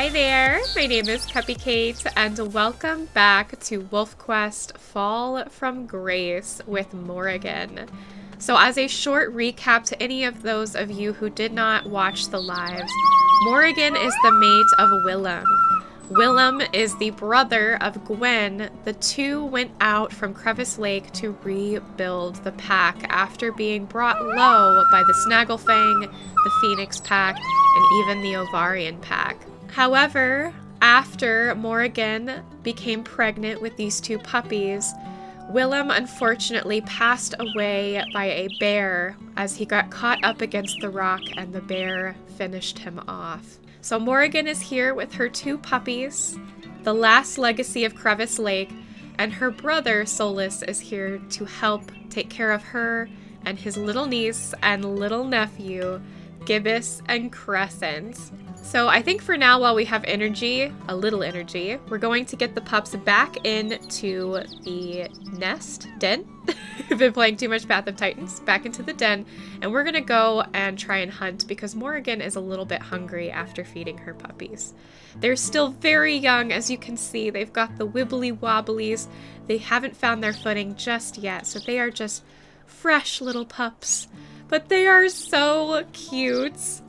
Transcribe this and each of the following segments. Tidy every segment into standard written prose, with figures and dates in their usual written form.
Hi there, my name is Cupicate, and welcome back to WolfQuest Fall from Grace with Morrigan. So as a short recap to any of those of you who did not watch the lives, Morrigan is the mate of Willem. Willem is the brother of Gwen. The two went out from Crevice Lake to rebuild the pack after being brought low by the Snagglefang, the Phoenix pack, and even the Ovarian pack. However, after Morrigan became pregnant with these two puppies, Willem unfortunately passed away by a bear as he got caught up against the rock and the bear finished him off. So Morrigan is here with her two puppies, the last legacy of Crevice Lake, and her brother Solus is here to help take care of her and his little niece and little nephew, Gibbous and Crescent. So I think for now, while we have energy, a little energy, we're going to get the pups back into the den. We've been playing too much Path of Titans. Back into the den. And we're going to go and try and hunt because Morrigan is a little bit hungry after feeding her puppies. They're still very young, as you can see. They've got the wibbly wobblies. They haven't found their footing just yet. So they are just fresh little pups. But they are so cute.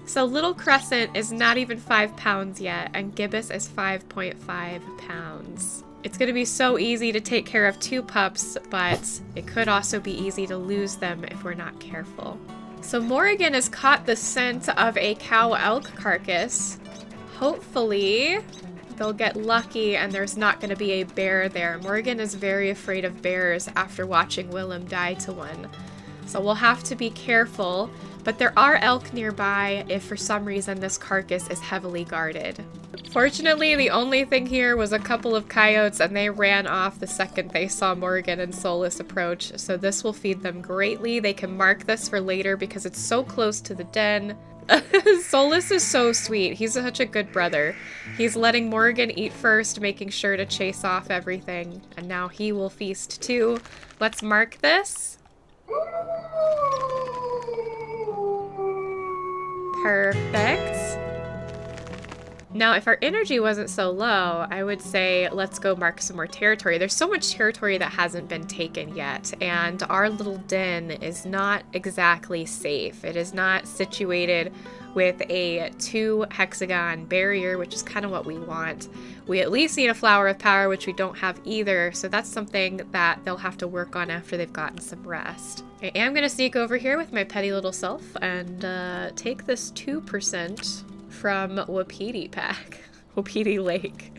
So little Crescent is not even 5 pounds yet, and Gibbous is 5.5 pounds. It's going to be so easy to take care of two pups, but it could also be easy to lose them if we're not careful. So Morrigan has caught the scent of a cow elk carcass. Hopefully they'll get lucky and there's not going to be a bear there. Morrigan is very afraid of bears after watching Willem die to one. So we'll have to be careful. But there are elk nearby if for some reason this carcass is heavily guarded. Fortunately, the only thing here was a couple of coyotes and they ran off the second they saw Morrigan and Solus approach, so this will feed them greatly. They can mark this for later because it's so close to the den. Solus is so sweet. He's such a good brother. He's letting Morrigan eat first, making sure to chase off everything, and now he will feast too. Let's mark this. Perfect. Now, if our energy wasn't so low, I would say let's go mark some more territory. There's so much territory that hasn't been taken yet, and our little den is not exactly safe. It is not situated with a 2-hexagon barrier, which is kind of what we want. We at least need a Flower of Power, which we don't have either, so that's something that they'll have to work on after they've gotten some rest. I am going to sneak over here with my petty little self and take this 2% from Wapiti pack. Wapiti Lake.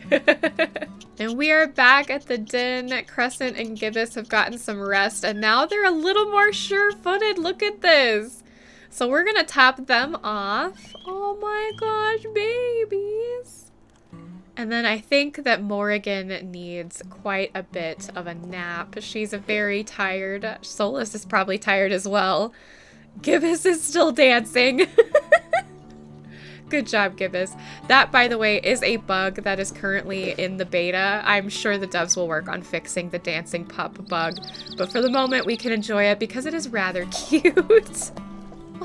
And we are back at the den. Crescent and Gibbous have gotten some rest, and now they're a little more sure-footed. Look at this. So we're going to top them off. Oh my gosh, babies. And then I think that Morrigan needs quite a bit of a nap. She's very tired. Solus is probably tired as well. Gibbous is still dancing. Good job, Gibbous. That, by the way, is a bug that is currently in the beta. I'm sure the devs will work on fixing the dancing pup bug. But for the moment, we can enjoy it because it is rather cute.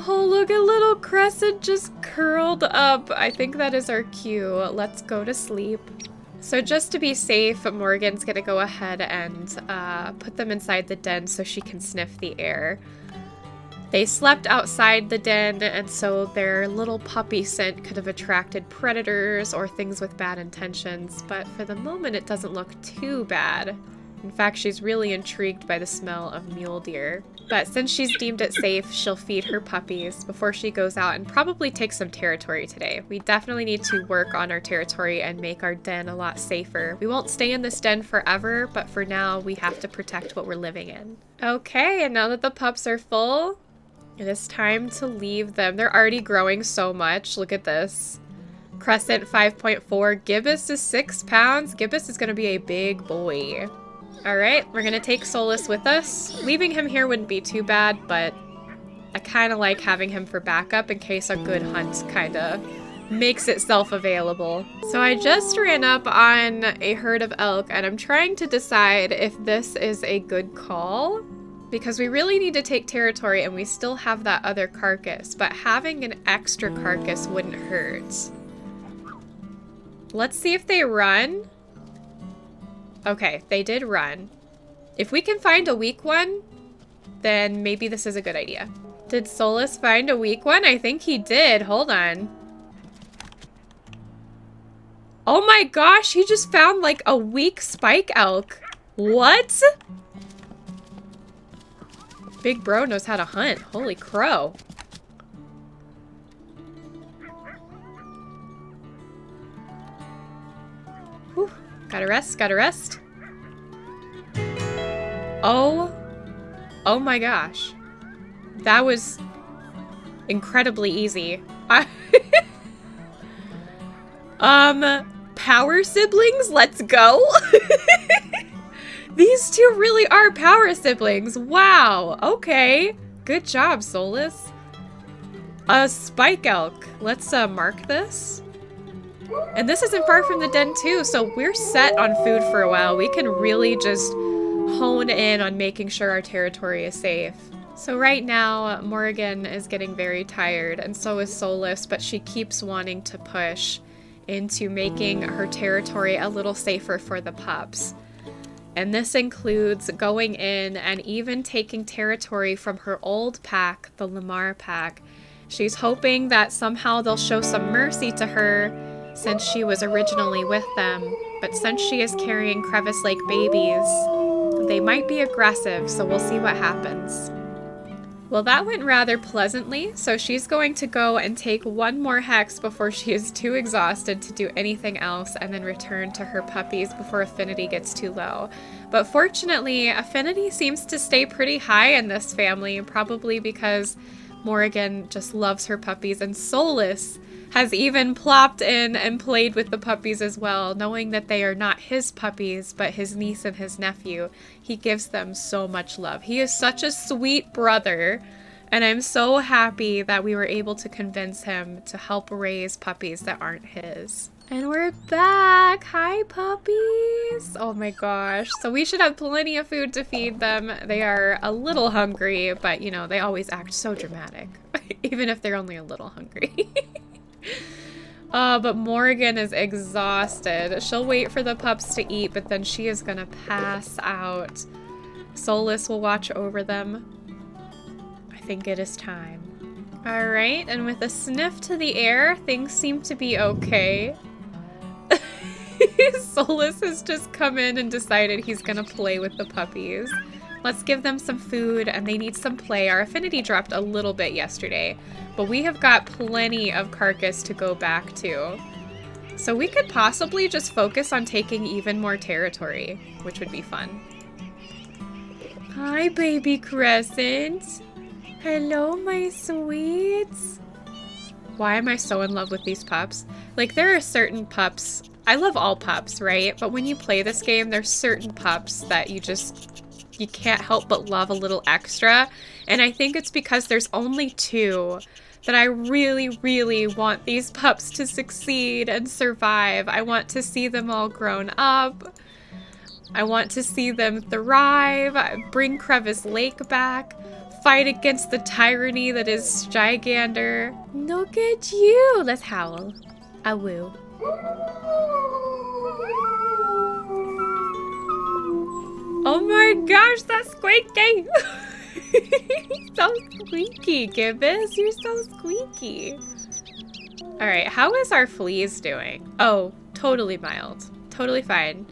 Oh, look at little Crescent just curled up. I think that is our cue. Let's go to sleep. So just to be safe, Morrigan's gonna go ahead and put them inside the den so she can sniff the air. They slept outside the den, and so their little puppy scent could have attracted predators or things with bad intentions, but for the moment it doesn't look too bad. In fact, she's really intrigued by the smell of mule deer. But since she's deemed it safe, she'll feed her puppies before she goes out and probably take some territory today. We definitely need to work on our territory and make our den a lot safer. We won't stay in this den forever, but for now, we have to protect what we're living in. Okay, and now that the pups are full, it is time to leave them. They're already growing so much. Look at this. Crescent 5.4. Gibbous is 6 pounds. Gibbous is going to be a big boy. Alright, we're gonna take Solus with us. Leaving him here wouldn't be too bad, but I kind of like having him for backup in case a good hunt kind of makes itself available. So I just ran up on a herd of elk, and I'm trying to decide if this is a good call, because we really need to take territory and we still have that other carcass, but having an extra carcass wouldn't hurt. Let's see if they run. Okay, they did run. If we can find a weak one, then maybe this is a good idea. Did Solus find a weak one? I think he did. Hold on. Oh my gosh, he just found like a weak spike elk. What? Big bro knows how to hunt. Holy crow. Whew. Gotta rest, gotta rest. Oh my gosh. That was incredibly easy. Power siblings, let's go. These two really are power siblings. Wow, okay. Good job, Solus. A spike elk. Let's mark this. And this isn't far from the den too, so we're set on food for a while. We can really just hone in on making sure our territory is safe. So right now, Morrigan is getting very tired, and so is Solus, but she keeps wanting to push into making her territory a little safer for the pups. And this includes going in and even taking territory from her old pack, the Lamar pack. She's hoping that somehow they'll show some mercy to her since she was originally with them. But since she is carrying Crevice Lake babies, they might be aggressive, so we'll see what happens. Well, that went rather pleasantly, so she's going to go and take one more hex before she is too exhausted to do anything else, and then return to her puppies before affinity gets too low. But fortunately, affinity seems to stay pretty high in this family, probably because Morrigan just loves her puppies, and Solus has even plopped in and played with the puppies as well, knowing that they are not his puppies, but his niece and his nephew. He gives them so much love. He is such a sweet brother, and I'm so happy that we were able to convince him to help raise puppies that aren't his. And we're back! Hi, puppies! Oh my gosh. So we should have plenty of food to feed them. They are a little hungry, but you know, they always act so dramatic, even if they're only a little hungry. But Morrigan is exhausted. She'll wait for the pups to eat, but then she is gonna pass out. Solus will watch over them. I think it is time. Alright, and with a sniff to the air, things seem to be okay. Solus has just come in and decided he's gonna play with the puppies. Let's give them some food, and they need some play. Our affinity dropped a little bit yesterday, but we have got plenty of carcass to go back to. So we could possibly just focus on taking even more territory, which would be fun. Hi, baby Crescent. Hello, my sweets. Why am I so in love with these pups? Like, there are certain pups. I love all pups, right? But when you play this game, there's certain pups that you can't help but love a little extra. And I think it's because there's only two that I really, really want these pups to succeed and survive. I want to see them all grown up. I want to see them thrive, bring Crevice Lake back, fight against the tyranny that is Gigander. Look at you! Let's howl. A woo. Oh my gosh, that's squeaky! So squeaky, Gibbous. You're so squeaky. Alright, how is our fleas doing? Oh, totally mild. Totally fine.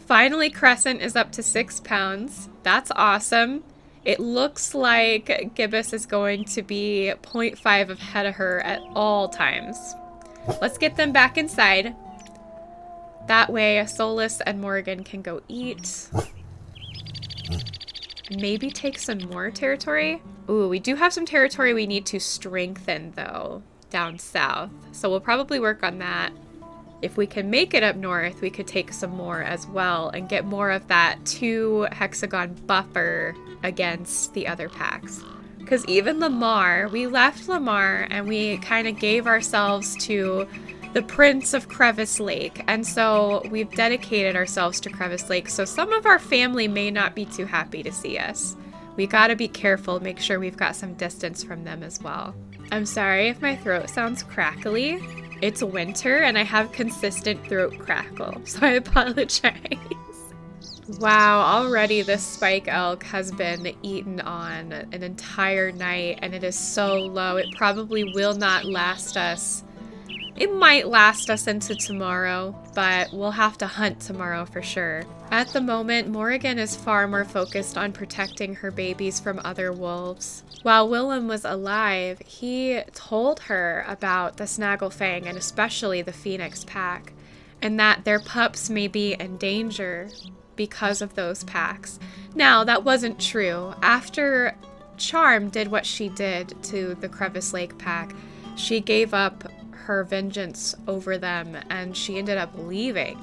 Finally, Crescent is up to 6 pounds. That's awesome. It looks like Gibbous is going to be 0.5 ahead of her at all times. Let's get them back inside. That way, Solus and Morrigan can go eat. Maybe take some more territory. Ooh, we do have some territory we need to strengthen, though, down south. So we'll probably work on that. If we can make it up north, we could take some more as well and get more of that 2 hexagon buffer against the other packs. Because even Lamar, we left Lamar and we kind of gave ourselves to the Prince of Crevice Lake. And so we've dedicated ourselves to Crevice Lake. So some of our family may not be too happy to see us. We gotta be careful, make sure we've got some distance from them as well. I'm sorry if my throat sounds crackly. It's winter and I have consistent throat crackle, so I apologize. Wow, already this spike elk has been eaten on an entire night and it is so low. It probably will not last us. It might last us into tomorrow, but we'll have to hunt tomorrow for sure. At the moment, Morrigan is far more focused on protecting her babies from other wolves. While Willem was alive, he told her about the Snagglefang and especially the Phoenix pack, and that their pups may be in danger because of those packs. Now, that wasn't true. After Charm did what she did to the Crevice Lake pack, she gave up her vengeance over them and she ended up leaving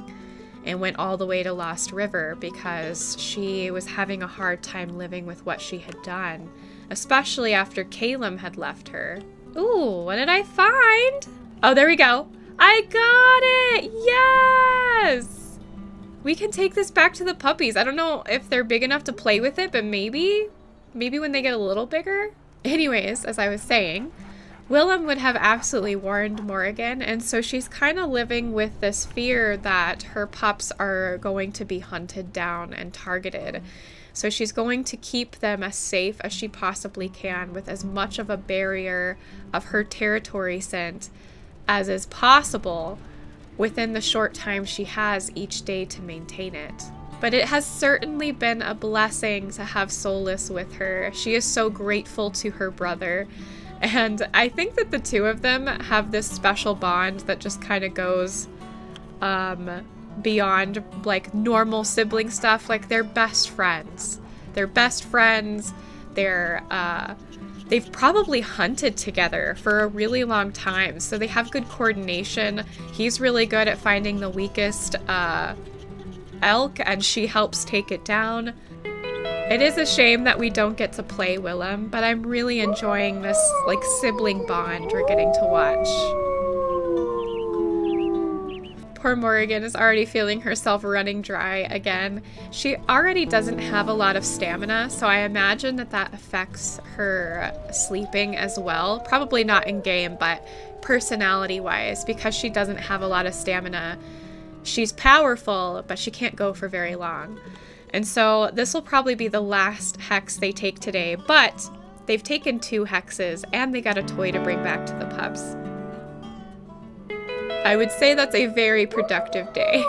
and went all the way to Lost River because she was having a hard time living with what she had done, especially after Caleb had left her. Ooh, what did I find? Oh, there we go. I got it! Yes! We can take this back to the puppies. I don't know if they're big enough to play with it, but maybe when they get a little bigger. Anyways, as I was saying, Willem would have absolutely warned Morrigan, and so she's kind of living with this fear that her pups are going to be hunted down and targeted. So she's going to keep them as safe as she possibly can with as much of a barrier of her territory scent as is possible within the short time she has each day to maintain it. But it has certainly been a blessing to have Solus with her. She is so grateful to her brother. And I think that the two of them have this special bond that just kind of goes beyond like normal sibling stuff. Like they're best friends. They're best friends. They've probably hunted together for a really long time, so they have good coordination. He's really good at finding the weakest elk, and she helps take it down. It is a shame that we don't get to play Willem, but I'm really enjoying this like sibling bond we're getting to watch. Poor Morrigan is already feeling herself running dry again. She already doesn't have a lot of stamina, so I imagine that affects her sleeping as well. Probably not in game, but personality-wise, because she doesn't have a lot of stamina. She's powerful, but she can't go for very long. And so this will probably be the last hex they take today, but they've taken 2 hexes and they got a toy to bring back to the pups. I would say that's a very productive day.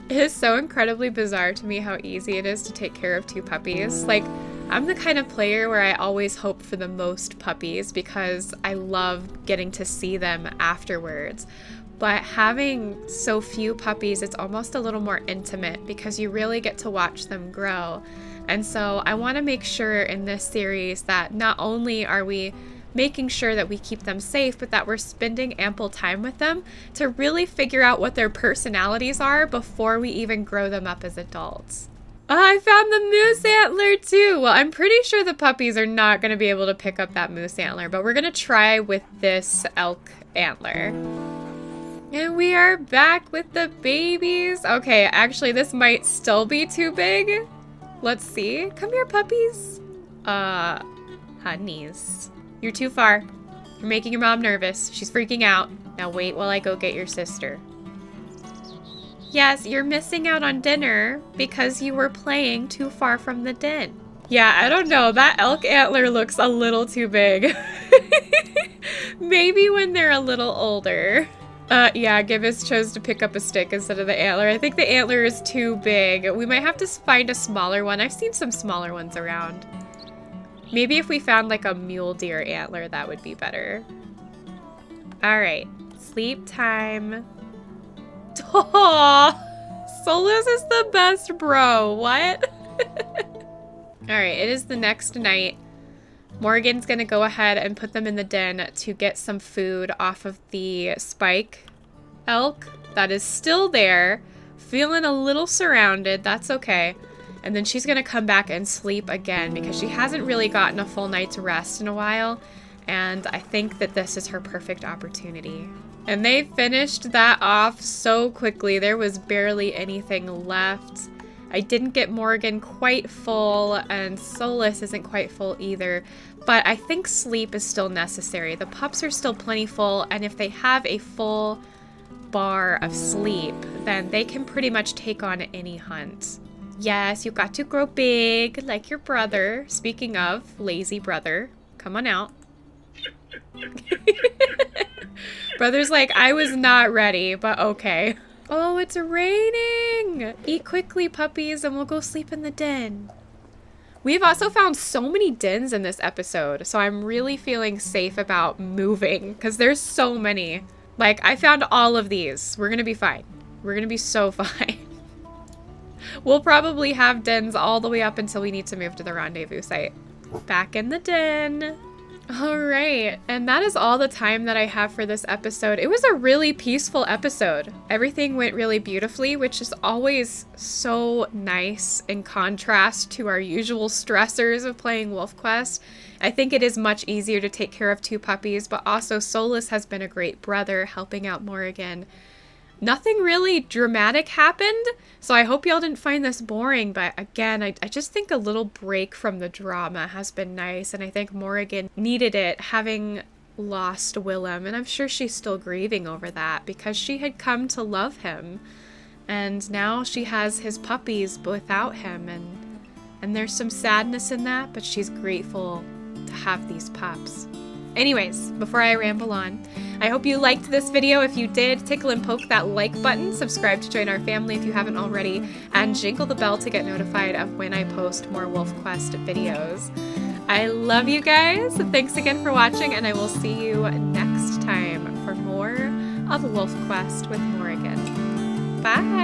It is so incredibly bizarre to me how easy it is to take care of 2 puppies. Like, I'm the kind of player where I always hope for the most puppies because I love getting to see them afterwards. But having so few puppies, it's almost a little more intimate because you really get to watch them grow. And so I want to make sure in this series that not only are we making sure that we keep them safe, but that we're spending ample time with them to really figure out what their personalities are before we even grow them up as adults. Oh, I found the moose antler too. Well, I'm pretty sure the puppies are not going to be able to pick up that moose antler, but we're going to try with this elk antler. And we are back with the babies. Okay, actually, this might still be too big. Let's see. Come here, puppies. Honeys. You're too far. You're making your mom nervous. She's freaking out. Now wait while I go get your sister. Yes, you're missing out on dinner because you were playing too far from the den. Yeah, I don't know. That elk antler looks a little too big. Maybe when they're a little older. Yeah, Gibbous chose to pick up a stick instead of the antler. I think the antler is too big. We might have to find a smaller one. I've seen some smaller ones around. Maybe if we found like a mule deer antler, that would be better. All right, sleep time. Aww, Solus is the best bro. What? All right, it is the next night. Morrigan's gonna go ahead and put them in the den to get some food off of the spike elk that is still there, feeling a little surrounded. That's okay. And then she's gonna come back and sleep again because she hasn't really gotten a full night's rest in a while. And I think that this is her perfect opportunity. And they finished that off so quickly. There was barely anything left. I didn't get Morrigan quite full, and Solus isn't quite full either. But I think sleep is still necessary. The pups are still plentiful, and if they have a full bar of sleep, then they can pretty much take on any hunt. Yes, you got to grow big like your brother. Speaking of, lazy brother, come on out. Brother's like, I was not ready, but okay. Oh, it's raining! Eat quickly, puppies, and we'll go sleep in the den. We've also found so many dens in this episode, so I'm really feeling safe about moving, because there's so many. Like, I found all of these. We're gonna be fine. We're gonna be so fine. We'll probably have dens all the way up until we need to move to the rendezvous site. Back in the den. All right, and that is all the time that I have for this episode. It was a really peaceful episode. Everything went really beautifully, which is always so nice in contrast to our usual stressors of playing WolfQuest. I think it is much easier to take care of 2 puppies, but also Solus has been a great brother helping out Morrigan. Nothing really dramatic happened, so I hope y'all didn't find this boring, but again, I just think a little break from the drama has been nice, and I think Morrigan needed it, having lost Willem, and I'm sure she's still grieving over that, because she had come to love him, and now she has his puppies without him, and there's some sadness in that, but she's grateful to have these pups. Anyways, before I ramble on, I hope you liked this video. If you did, tickle and poke that like button, subscribe to join our family if you haven't already, and jingle the bell to get notified of when I post more WolfQuest videos. I love you guys. Thanks again for watching, and I will see you next time for more of WolfQuest with Morrigan. Bye!